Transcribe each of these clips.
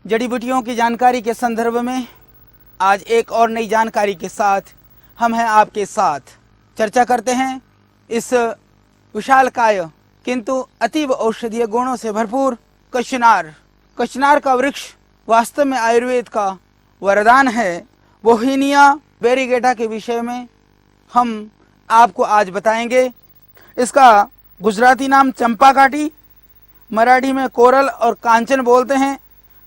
जड़ी बूटियों की जानकारी के संदर्भ में आज एक और नई जानकारी के साथ हम हैं आपके साथ। चर्चा करते हैं इस विशालकाय किंतु अतीव औषधीय गुणों से भरपूर कचनार। कचनार का वृक्ष वास्तव में आयुर्वेद का वरदान है। बोहिनिया वेरिगेटा के विषय में हम आपको आज बताएंगे। इसका गुजराती नाम चंपा काटी, मराठी में कोरल और कांचन बोलते हैं,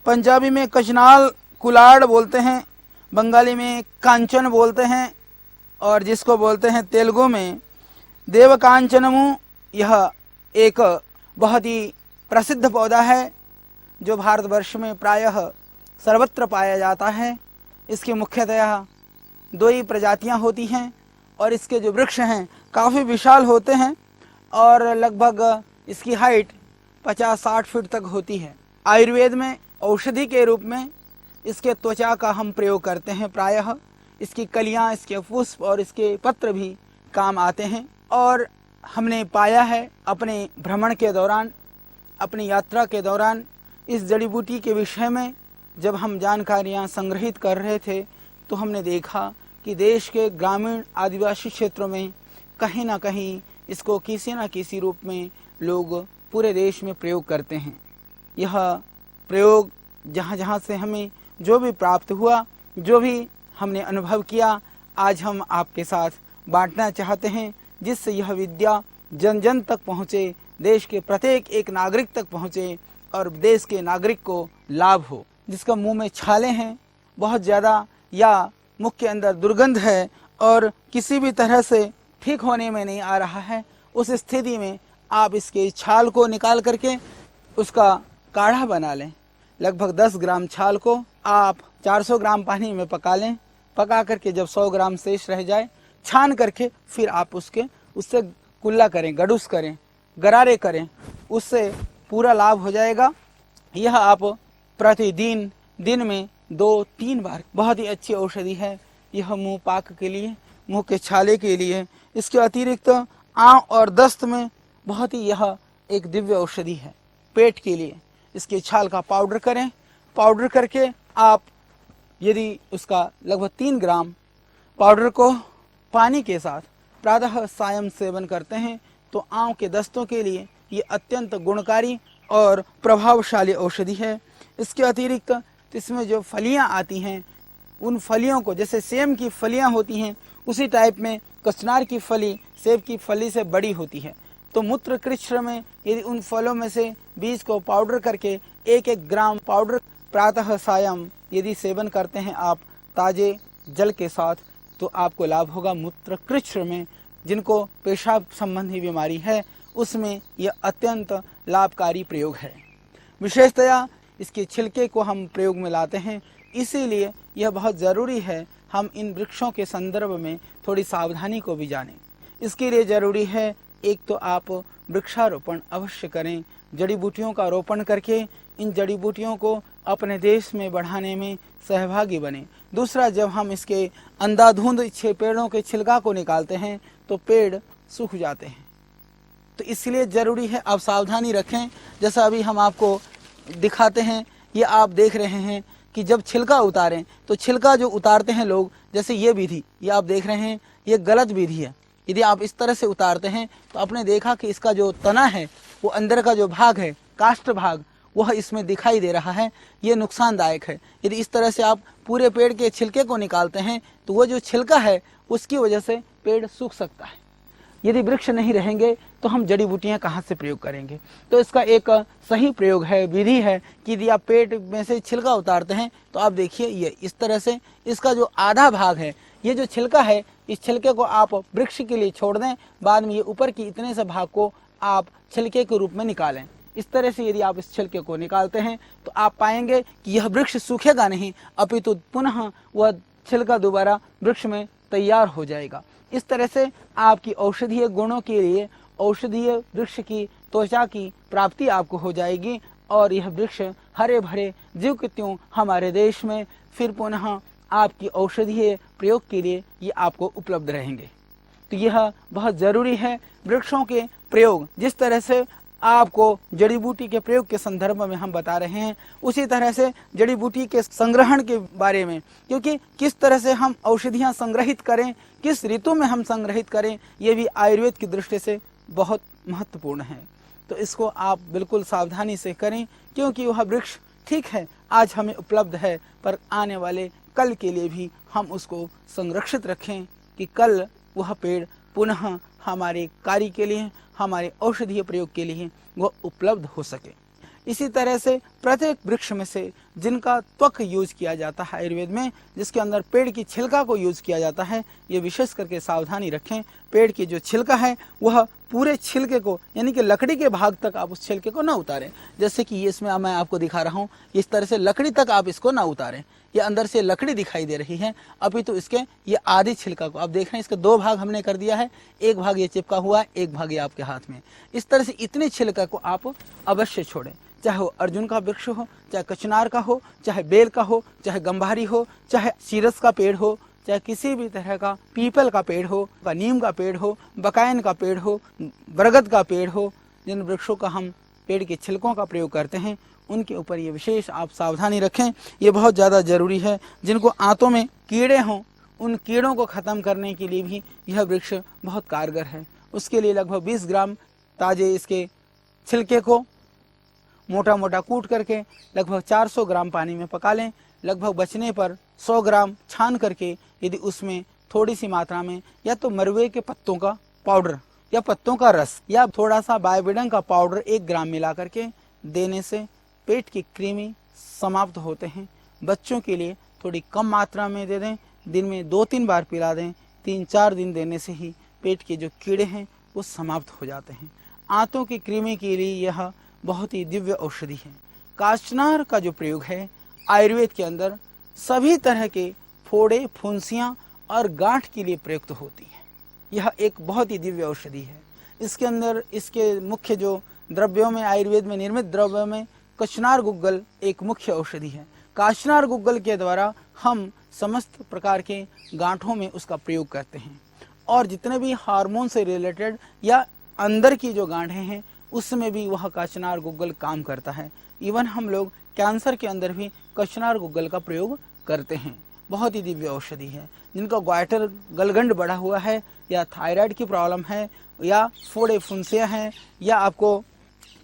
पंजाबी में कचनाल कुलाड़ बोलते हैं, बंगाली में कांचन बोलते हैं और जिसको बोलते हैं तेलुगु में देवकांचनमु। यह एक बहुत ही प्रसिद्ध पौधा है जो भारतवर्ष में प्रायः सर्वत्र पाया जाता है। इसकी मुख्यतः दो ही प्रजातियां होती हैं और इसके जो वृक्ष हैं काफ़ी विशाल होते हैं और लगभग इसकी हाइट 50-60 फीट तक होती है। आयुर्वेद में औषधि के रूप में इसके त्वचा का हम प्रयोग करते हैं। प्रायः इसकी कलियां, इसके पुष्प और इसके पत्र भी काम आते हैं। और हमने पाया है अपने भ्रमण के दौरान, अपनी यात्रा के दौरान, इस जड़ी बूटी के विषय में जब हम जानकारियां संग्रहित कर रहे थे तो हमने देखा कि देश के ग्रामीण आदिवासी क्षेत्रों में कहीं ना कहीं इसको किसी न किसी रूप में लोग पूरे देश में प्रयोग करते हैं। यह प्रयोग जहाँ जहाँ से हमें जो भी प्राप्त हुआ, जो भी हमने अनुभव किया, आज हम आपके साथ बांटना चाहते हैं, जिससे यह विद्या जन जन तक पहुँचे, देश के प्रत्येक एक नागरिक तक पहुँचे और देश के नागरिक को लाभ हो। जिसका मुंह में छाले हैं बहुत ज़्यादा या मुख के अंदर दुर्गंध है और किसी भी तरह से ठीक होने में नहीं आ रहा है, उस स्थिति में आप इसके छाल को निकाल करके उसका काढ़ा बना लें। लगभग 10 ग्राम छाल को आप 400 ग्राम पानी में पका लें। पका करके जब 100 ग्राम शेष रह जाए, छान करके फिर आप उससे कुल्ला करें, गडूस करें, गरारे करें, उससे पूरा लाभ हो जाएगा। यह आप प्रतिदिन दिन में 2-3 बार, बहुत ही अच्छी औषधि है यह मुंह पाक के लिए, मुंह के छाले के लिए। इसके अतिरिक्त आंव और दस्त में बहुत ही यह एक दिव्य औषधि है। पेट के लिए इसके छाल का पाउडर करें। पाउडर करके आप यदि उसका लगभग 3 ग्राम पाउडर को पानी के साथ प्रातः सायं सेवन करते हैं तो आंव के दस्तों के लिए ये अत्यंत गुणकारी और प्रभावशाली औषधि है। इसके अतिरिक्त इसमें जो फलियां आती हैं, उन फलियों को, जैसे सेम की फलियां होती हैं उसी टाइप में कचनार की फली सेब की फली से बड़ी होती है। तो मूत्र कृच्छ्र में यदि उन फलों में से बीज को पाउडर करके 1-1 ग्राम पाउडर प्रातः सायं यदि सेवन करते हैं आप ताजे जल के साथ, तो आपको लाभ होगा। मूत्र कृच्छ्र में जिनको पेशाब संबंधी बीमारी है उसमें यह अत्यंत लाभकारी प्रयोग है। विशेषतया इसके छिलके को हम प्रयोग में लाते हैं, इसीलिए यह बहुत ज़रूरी है हम इन वृक्षों के संदर्भ में थोड़ी सावधानी को भी जानें। इसके लिए ज़रूरी है, एक तो आप वृक्षारोपण अवश्य करें, जड़ी बूटियों का रोपण करके इन जड़ी बूटियों को अपने देश में बढ़ाने में सहभागी बने। दूसरा, जब हम इसके अंधाधुंध पेड़ों के छिलका को निकालते हैं तो पेड़ सूख जाते हैं, तो इसलिए ज़रूरी है आप सावधानी रखें। जैसा अभी हम आपको दिखाते हैं, ये आप देख रहे हैं कि जब छिलका उतारें तो छिलका जो उतारते हैं लोग, जैसे ये विधि ये आप देख रहे हैं, ये गलत विधि है। यदि आप इस तरह से उतारते हैं तो आपने देखा कि इसका जो तना है, वो अंदर का जो भाग है, काष्ठ भाग, वह इसमें दिखाई दे रहा है, ये नुकसानदायक है। यदि इस तरह से आप पूरे पेड़ के छिलके को निकालते हैं तो वो जो छिलका है उसकी वजह से पेड़ सूख सकता है। यदि वृक्ष नहीं रहेंगे तो हम जड़ी बूटियाँ कहाँ से प्रयोग करेंगे। तो इसका एक सही प्रयोग है, विधि है कि यदि आप पेट में से छिलका उतारते हैं तो आप देखिए ये इस तरह से इसका जो आधा भाग है, ये जो छिलका है, इस छिलके को आप वृक्ष के लिए छोड़ दें, बाद में ये ऊपर की इतने से भाग को आप छिलके के रूप में निकालें। इस तरह से यदि आप इस छिलके को निकालते हैं तो आप पाएंगे कि यह वृक्ष सूखेगा नहीं, अपितु पुनः वह छिलका दोबारा वृक्ष में तैयार हो जाएगा। इस तरह से आपकी औषधीय गुणों के लिए औषधीय वृक्ष की त्वचा की प्राप्ति आपको हो जाएगी और यह वृक्ष हरे भरे जीव के त्यों हमारे देश में फिर पुनः आपकी औषधीय प्रयोग के लिए ये आपको उपलब्ध रहेंगे। तो यह बहुत ज़रूरी है वृक्षों के प्रयोग। जिस तरह से आपको जड़ी बूटी के प्रयोग के संदर्भ में हम बता रहे हैं। उसी तरह से जड़ी बूटी के संग्रहण के बारे में, क्योंकि किस तरह से हम औषधियाँ संग्रहित करें, किस ऋतु में हम संग्रहित करें, ये भी आयुर्वेद की दृष्टि से बहुत महत्वपूर्ण है। तो इसको आप बिल्कुल सावधानी से करें, क्योंकि वह वृक्ष ठीक है आज हमें उपलब्ध है, पर आने वाले कल के लिए भी हम उसको संरक्षित रखें कि कल वह पेड़ पुनः हमारे कार्य के लिए, हमारे औषधीय प्रयोग के लिए वह उपलब्ध हो सके। इसी तरह से प्रत्येक वृक्ष में से जिनका त्वक यूज किया जाता है आयुर्वेद में, जिसके अंदर पेड़ की छिलका को यूज किया जाता है, ये विशेष करके सावधानी रखें। पेड़ की जो छिलका है वह पूरे छिलके को, यानी कि लकड़ी के भाग तक आप उस छिलके को ना उतारें। जैसे कि इसमें मैं आपको दिखा रहा हूँ, इस तरह से लकड़ी तक आप इसको ना उतारें। ये अंदर से लकड़ी दिखाई दे रही है, अभी तो इसके ये आधी छिलका को आप देख रहे हैं, इसके दो भाग हमने कर दिया है, एक भाग ये चिपका हुआ है, एक भाग ये आपके हाथ में। इस तरह से इतनी छिलका को आप अवश्य छोड़ें, चाहे वो अर्जुन का वृक्ष हो, चाहे कचनार का हो, चाहे बेल का हो, चाहे गंभारी हो, चाहे सीरस का पेड़ हो, चाहे किसी भी तरह का पीपल का पेड़ हो, नीम का पेड़ हो, बकायन का पेड़ हो, बरगद का पेड़ हो। जिन वृक्षों का हम पेड़ के छिलकों का प्रयोग करते हैं उनके ऊपर ये विशेष आप सावधानी रखें, ये बहुत ज़्यादा जरूरी है। जिनको आंतों में कीड़े हों, उन कीड़ों को ख़त्म करने के लिए भी यह वृक्ष बहुत कारगर है। उसके लिए लगभग 20 ग्राम ताजे इसके छिलके को मोटा मोटा कूट करके लगभग 400 ग्राम पानी में पका लें। लगभग बचने पर 100 ग्राम छान करके यदि उसमें थोड़ी सी मात्रा में या तो मरवे के पत्तों का पाउडर या पत्तों का रस या थोड़ा सा बायोबिडन का पाउडर 1 ग्राम मिला करके देने से पेट की कृमि समाप्त होते हैं। बच्चों के लिए थोड़ी कम मात्रा में दे दें, दिन में 2-3 बार पिला दें। 3-4 दिन देने से ही पेट के जो कीड़े हैं वो समाप्त हो जाते हैं। आंतों की कृमि के लिए यह बहुत ही दिव्य औषधि है। काचनार का जो प्रयोग है आयुर्वेद के अंदर सभी तरह के फोड़े, फुंसियाँ और गांठ के लिए प्रयुक्त होती है। यह एक बहुत ही दिव्य औषधि है। इसके अंदर इसके मुख्य जो द्रव्यों में, आयुर्वेद में निर्मित द्रव्यों में कचनार गुग्गल एक मुख्य औषधि है। काचनार गुग्गल के द्वारा हम समस्त प्रकार के गांठों में उसका प्रयोग करते हैं, और जितने भी हार्मोन से रिलेटेड या अंदर की जो गांठें हैं उसमें भी वह कचनार गुग्गल काम करता है। इवन हम लोग कैंसर के अंदर भी कचनार गुग्गल का प्रयोग करते हैं। बहुत ही दिव्य औषधि है। जिनका ग्वाइटर गलगंड बढ़ा हुआ है, या थायराइड की प्रॉब्लम है, या फोड़े फुंसियाँ हैं, या आपको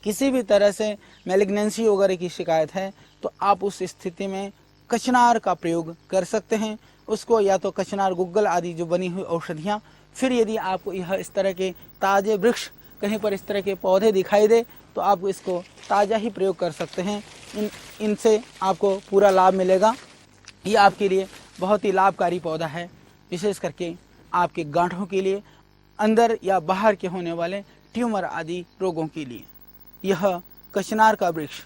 किसी भी तरह से मैलिग्नेंसी वगैरह की शिकायत है, तो आप उस स्थिति में कचनार का प्रयोग कर सकते हैं। उसको या तो कचनार गुग्गल आदि जो बनी हुई औषधियाँ, फिर यदि आपको यह इस तरह के ताज़े वृक्ष कहीं पर इस तरह के पौधे दिखाई दे तो आप इसको ताज़ा ही प्रयोग कर सकते हैं। इनसे आपको पूरा लाभ मिलेगा। ये आपके लिए बहुत ही लाभकारी पौधा है, विशेष करके आपके गांठों के लिए, अंदर या बाहर के होने वाले ट्यूमर आदि रोगों के लिए। यह कचनार का वृक्ष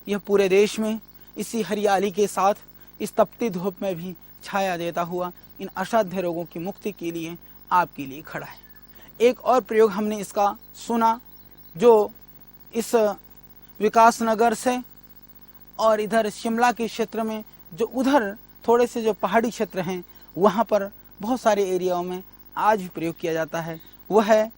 यह पूरे देश में इसी हरियाली के साथ इस तपती धूप में भी छाया देता हुआ इन असाध्य रोगों की मुक्ति के लिए आपके लिए खड़ा है। एक और प्रयोग हमने इसका सुना, जो इस विकासनगर से और इधर शिमला के क्षेत्र में, जो उधर थोड़े से जो पहाड़ी क्षेत्र हैं वहाँ पर बहुत सारे एरियाओं में आज भी प्रयोग किया जाता है। वह है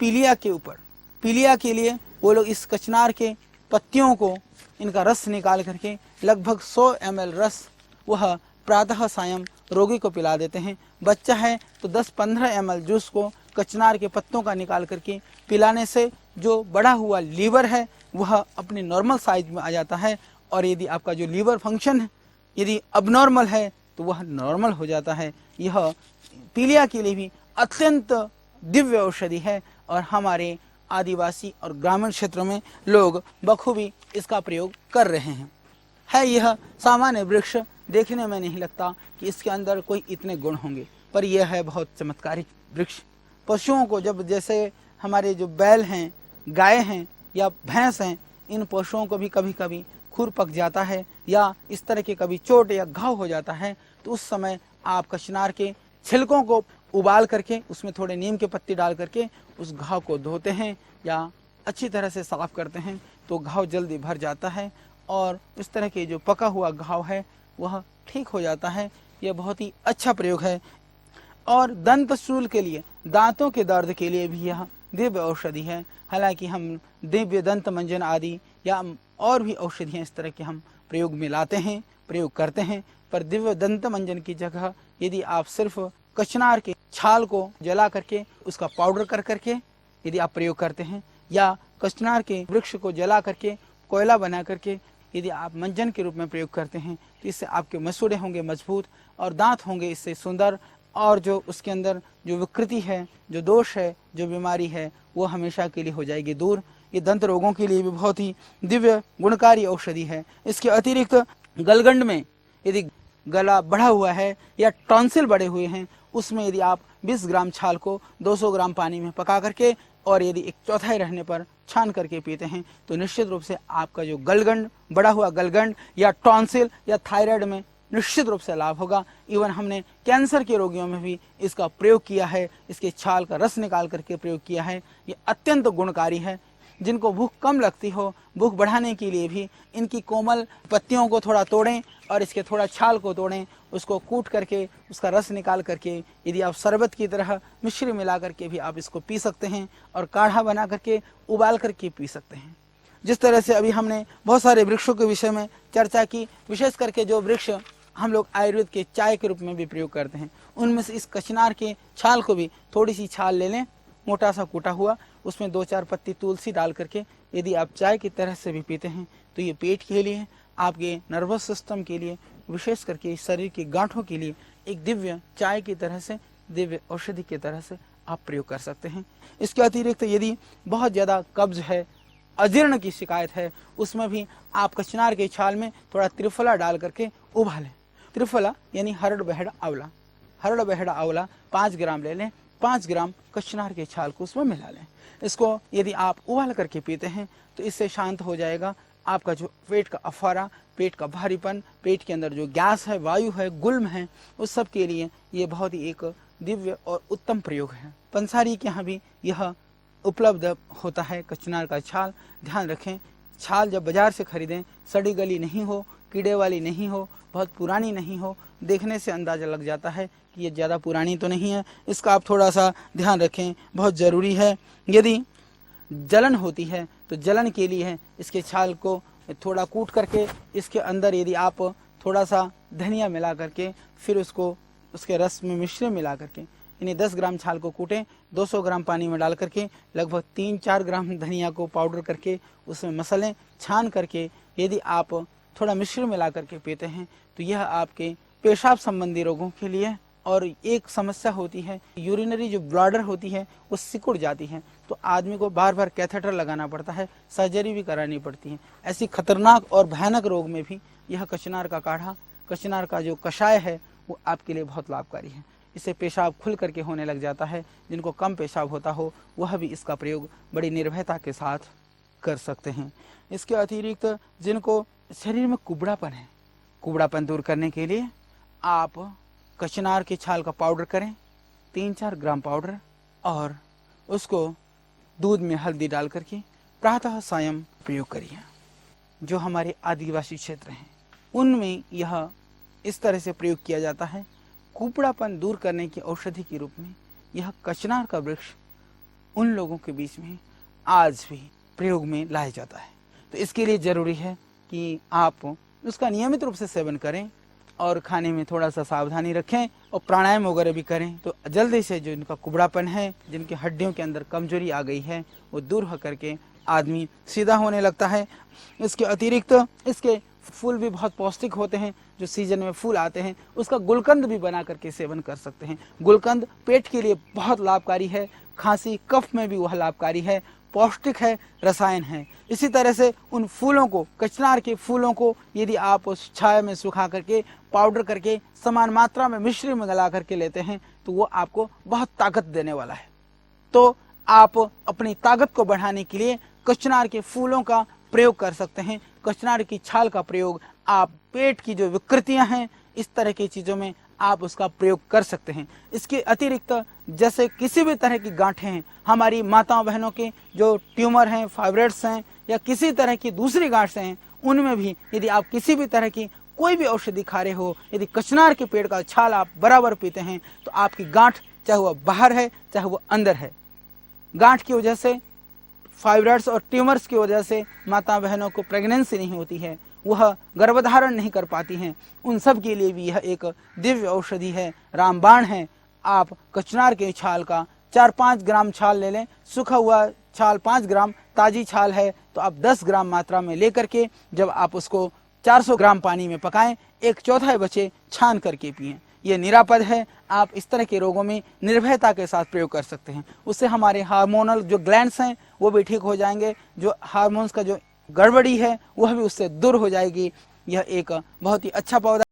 पीलिया के ऊपर। पीलिया के लिए वो लोग इस कचनार के पत्तियों को, इनका रस निकाल करके लगभग 100 ml रस वह प्रातः सायं रोगी को पिला देते हैं। बच्चा है तो 10-15 ml जूस को कचनार के पत्तों का निकाल करके पिलाने से जो बढ़ा हुआ लीवर है वह अपने नॉर्मल साइज में आ जाता है, और यदि आपका जो लीवर फंक्शन है यदि अबनॉर्मल है तो वह नॉर्मल हो जाता है। यह पीलिया के लिए भी अत्यंत दिव्य औषधि है, और हमारे आदिवासी और ग्रामीण क्षेत्रों में लोग बखूबी इसका प्रयोग कर रहे हैं। यह सामान्य वृक्ष देखने में नहीं लगता कि इसके अंदर कोई इतने गुण होंगे, पर यह है बहुत चमत्कारिक वृक्ष। पशुओं को, जब जैसे हमारे जो बैल हैं, गाय हैं या भैंस हैं, इन पशुओं को भी कभी कभी खुर पक जाता है या इस तरह के कभी चोट या घाव हो जाता है, तो उस समय आप कचनार के छिलकों को उबाल करके उसमें थोड़े नीम के पत्ती डाल करके उस घाव को धोते हैं या अच्छी तरह से साफ करते हैं, तो घाव जल्दी भर जाता है और इस तरह के जो पका हुआ घाव है वह ठीक हो जाता है। यह बहुत ही अच्छा प्रयोग है। और दंत शूल के लिए, दांतों के दर्द के लिए भी यह दिव्य औषधि है। हालांकि हम दिव्य दंत मंजन आदि या और भी औषधियाँ इस तरह के हम प्रयोग में लाते हैं, प्रयोग करते हैं, पर दिव्य दंत मंजन की जगह यदि आप सिर्फ कचनार के छाल को जला करके उसका पाउडर कर करके यदि आप प्रयोग करते हैं, या कचनार के वृक्ष को जला करके कोयला बना करके यदि आप मंजन के रूप में प्रयोग करते हैं, तो इससे आपके मसूड़े होंगे मजबूत और दांत होंगे इससे सुंदर, और जो उसके अंदर जो विकृति है, जो दोष है, जो बीमारी है, वो हमेशा के लिए हो जाएगी दूर। ये दंत रोगों के लिए भी बहुत ही दिव्य गुणकारी औषधि है। इसके अतिरिक्त गलगंड में यदि गला बढ़ा हुआ है या टॉन्सिल बढ़े हुए हैं, उसमें यदि आप 20 ग्राम छाल को 200 ग्राम पानी में पका करके और यदि 1/4 रहने पर छान करके पीते हैं, तो निश्चित रूप से आपका जो गलगंड, बढ़ा हुआ गलगंड या टॉन्सिल या थायराइड में निश्चित रूप से लाभ होगा। इवन हमने कैंसर के रोगियों में भी इसका प्रयोग किया है, इसके छाल का रस निकाल करके प्रयोग किया है। ये अत्यंत गुणकारी है। जिनको भूख कम लगती हो, भूख बढ़ाने के लिए भी इनकी कोमल पत्तियों को थोड़ा तोड़ें और इसके थोड़ा छाल को तोड़ें, उसको कूट करके उसका रस निकाल करके यदि आप शरबत की तरह मिश्री मिला करके भी आप इसको पी सकते हैं और काढ़ा बना करके उबाल करके पी सकते हैं। जिस तरह से अभी हमने बहुत सारे वृक्षों के विषय में चर्चा की, विशेष करके जो वृक्ष हम लोग आयुर्वेद के चाय के रूप में भी प्रयोग करते हैं, उनमें से इस कचनार के छाल को भी थोड़ी सी छाल ले लें, मोटा सा कूटा हुआ, उसमें 2-4 पत्ती तुलसी डाल करके यदि आप चाय की तरह से भी पीते हैं, तो ये पेट के लिए, आपके नर्वस सिस्टम के लिए, विशेष करके शरीर की गांठों के लिए एक दिव्य चाय की तरह से, दिव्य औषधि की तरह से आप प्रयोग कर सकते हैं। इसके अतिरिक्त यदि बहुत ज़्यादा कब्ज है, अजीर्ण की शिकायत है, उसमें भी आप कचनार के छाल में थोड़ा त्रिफला डाल करके उबालें। त्रिफला यानी हरड़ बहेड़ा आंवला, हरड़ बहेड़ा आंवला 5 ग्राम ले लें, 5 ग्राम कचनार के छाल को उसमें मिला लें। इसको यदि आप उबाल करके पीते हैं, तो इससे शांत हो जाएगा आपका जो पेट का अफारा, पेट का भारीपन, पेट के अंदर जो गैस है, वायु है, गुल्म है, उस सब के लिए ये बहुत ही एक दिव्य और उत्तम प्रयोग है। पंसारी के यहाँ भी यह उपलब्ध होता है, कचनार का छाल। ध्यान रखें, छाल जब बाजार से खरीदें, सड़ी गली नहीं हो, कीड़े वाली नहीं हो, बहुत पुरानी नहीं हो, देखने से अंदाज़ा लग जाता है कि ये ज़्यादा पुरानी तो नहीं है। इसका आप थोड़ा सा ध्यान रखें, बहुत ज़रूरी है। यदि जलन होती है तो जलन के लिए है इसके छाल को थोड़ा कूट करके इसके अंदर यदि आप थोड़ा सा धनिया मिला करके फिर उसको उसके रस में मिश्री मिला करके यानी 10 ग्राम छाल को कूटें, 200 ग्राम पानी में डाल करके लगभग 3-4 ग्राम धनिया को पाउडर करके उसमें मसलें छान करके यदि आप थोड़ा मिश्री मिला करके पीते हैं, तो यह आपके पेशाब संबंधी रोगों के लिए, और एक समस्या होती है यूरिनरी जो ब्लैडर होती है वो सिकुड़ जाती है, तो आदमी को बार बार कैथेटर लगाना पड़ता है, सर्जरी भी करानी पड़ती है। ऐसी खतरनाक और भयानक रोग में भी यह कचनार का काढ़ा, कचनार का जो कषाय है वो आपके लिए बहुत लाभकारी है। इससे पेशाब खुल करके होने लग जाता है। जिनको कम पेशाब होता हो वह भी इसका प्रयोग बड़ी निर्भयता के साथ कर सकते हैं। इसके अतिरिक्त जिनको शरीर में कुबड़ापन है, कुबड़ापन दूर करने के लिए आप कचनार के छाल का पाउडर करें, 3-4 ग्राम पाउडर, और उसको दूध में हल्दी डाल करके प्रातः सायं प्रयोग करिए। जो हमारे आदिवासी क्षेत्र हैं उनमें यह इस तरह से प्रयोग किया जाता है। कुबड़ापन दूर करने की औषधि के रूप में यह कचनार का वृक्ष उन लोगों के बीच में आज भी प्रयोग में लाया जाता है। तो इसके लिए ज़रूरी है कि आप उसका नियमित रूप से सेवन करें और खाने में थोड़ा सा सावधानी रखें और प्राणायाम वगैरह भी करें, तो जल्दी से जो इनका कुबड़ापन है, जिनके हड्डियों के अंदर कमजोरी आ गई है, वो दूर हो करके आदमी सीधा होने लगता है। इसके अतिरिक्त इसके फूल भी बहुत पौष्टिक होते हैं। जो सीजन में फूल आते हैं उसका गुलकंद भी बना करके सेवन कर सकते हैं। गुलकंद पेट के लिए बहुत लाभकारी है, खांसी कफ में भी वह लाभकारी है, पौष्टिक है, रसायन है। इसी तरह से उन फूलों को, कचनार के फूलों को यदि आप उस छाया में सुखा करके पाउडर करके समान मात्रा में मिश्री में गला करके लेते हैं, तो वो आपको बहुत ताकत देने वाला है। तो आप अपनी ताकत को बढ़ाने के लिए कचनार के फूलों का प्रयोग कर सकते हैं। कचनार की छाल का प्रयोग आप पेट की जो विकृतियां हैं, इस तरह की चीज़ों में आप उसका प्रयोग कर सकते हैं। इसके अतिरिक्त जैसे किसी भी तरह की गांठें हैं, हमारी माताओं बहनों के जो ट्यूमर हैं, फाइब्रॉइड्स हैं, या किसी तरह की दूसरी गांठें हैं, उनमें भी यदि आप किसी भी तरह की कोई भी औषधि खा रहे हो, यदि कचनार के पेड़ का छाल आप बराबर पीते हैं, तो आपकी गांठ चाहे वह बाहर है चाहे वह अंदर है, गांठ की वजह से, फाइब्रॉइड्स और ट्यूमर्स की वजह से माता बहनों को प्रेगनेंसी नहीं होती है, वह गर्भधारण नहीं कर पाती हैं, उन सब के लिए भी यह एक दिव्य औषधि है, रामबाण है। आप कचनार के छाल का 4-5 ग्राम छाल ले लें, सूखा हुआ छाल 5 ग्राम, ताजी छाल है तो आप 10 ग्राम मात्रा में लेकर के जब आप उसको 400 ग्राम पानी में पकाएं, 1/4 बचे छान करके पिएं। ये निरापद है, आप इस तरह के रोगों में निर्भयता के साथ प्रयोग कर सकते हैं। उससे हमारे हार्मोनल जो ग्लैंड्स हैं वो भी ठीक हो जाएंगे, जो हार्मोन्स का जो गड़बड़ी है वह भी उससे दूर हो जाएगी। यह एक बहुत ही अच्छा पौधा